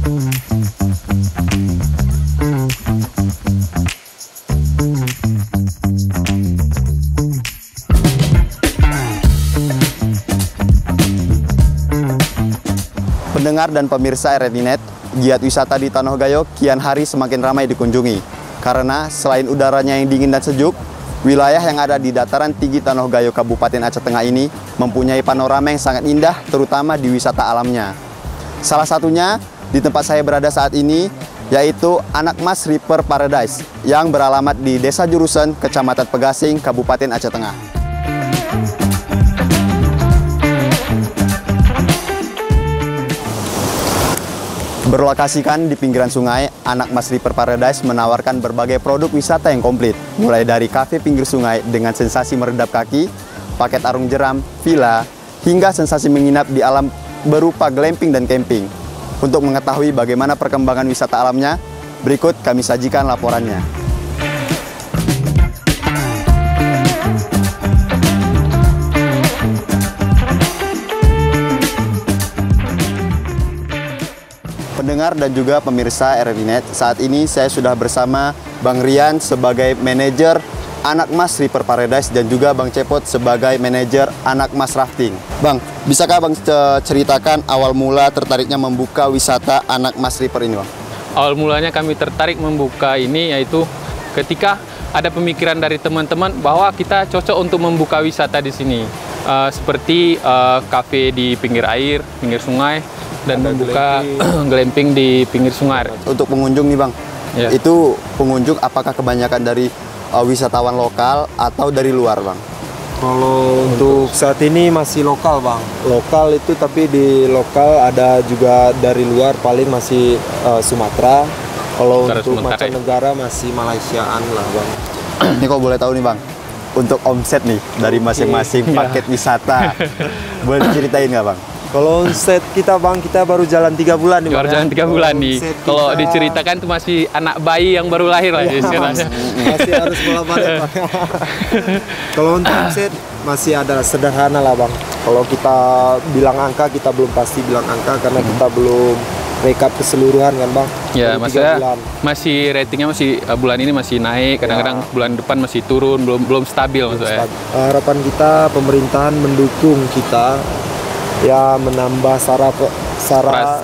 Pendengar dan pemirsa RRI.net, giat wisata di Tanoh Gayo kian hari semakin ramai dikunjungi. Karena selain udaranya yang dingin dan sejuk, wilayah yang ada di dataran tinggi Tanoh Gayo Kabupaten Aceh Tengah ini mempunyai panorama yang sangat indah, terutama di wisata alamnya. Salah satunya di tempat saya berada saat ini, yaitu Anak Mas River Paradise yang beralamat di Desa Jurusen, Kecamatan Pegasing, Kabupaten Aceh Tengah. Berlokasikan di pinggiran sungai, Anak Mas River Paradise menawarkan berbagai produk wisata yang komplit, mulai dari kafe pinggir sungai dengan sensasi meredap kaki, paket arung jeram, villa, hingga sensasi menginap di alam berupa glamping dan camping. Untuk mengetahui bagaimana perkembangan wisata alamnya, berikut kami sajikan laporannya. Pendengar dan juga pemirsa RRI.net, saat ini saya sudah bersama Bang Rian sebagai manajer Anak Mas River Paradise dan juga Bang Cepot sebagai manajer Anak Mas Rafting. Bang, bisakah Bang ceritakan awal mula tertariknya membuka wisata Anak Mas River ini, Bang? Awal mulanya kami tertarik membuka ini yaitu ketika ada pemikiran dari teman-teman bahwa kita cocok untuk membuka wisata di sini. Seperti kafe di pinggir air, pinggir sungai, dan ada membuka glamping di pinggir sungai. Untuk pengunjung nih Bang, ya. Itu pengunjung apakah kebanyakan dari wisatawan lokal atau dari luar Bang? Kalau untuk saat ini masih lokal Bang. Lokal itu tapi di lokal ada juga dari luar, paling masih Sumatera. Kalau untuk mancanegara masih Malaysiaan lah Bang. Ini kok boleh tahu nih Bang, untuk omset nih dari masing-masing paket wisata, boleh diceritain nggak Bang? Kalau omset kita Bang, kita baru jalan 3 bulan nih Bang. Baru jalan 3 bulan nih. Kalau diceritakan tuh masih anak bayi yang baru lahir lah istilahnya. Masih harus bolak-balik Bang. Kalau untuk omset masih ada sederhana lah Bang. Kalau kita bilang angka, kita belum pasti bilang angka karena kita belum rekap keseluruhan kan Bang. Ya, maksudnya masih ratingnya masih bulan ini masih naik, kadang-kadang bulan depan masih turun, belum stabil maksudnya. Harapan kita pemerintahan mendukung kita ya, menambah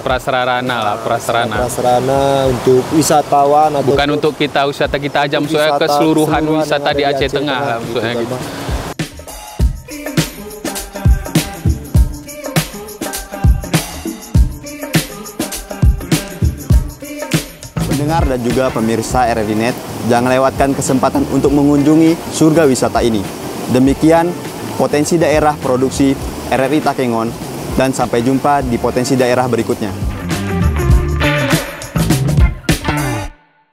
prasarana untuk wisatawan atau bukan untuk kita wisata kita aja, maksudnya keseluruhan wisata di Aceh Tengah maksudnya gitu. Pendengar dan juga pemirsa RRI.net, jangan lewatkan kesempatan untuk mengunjungi surga wisata ini. Demikian potensi daerah produksi RRI Takengon, dan sampai jumpa di potensi daerah berikutnya.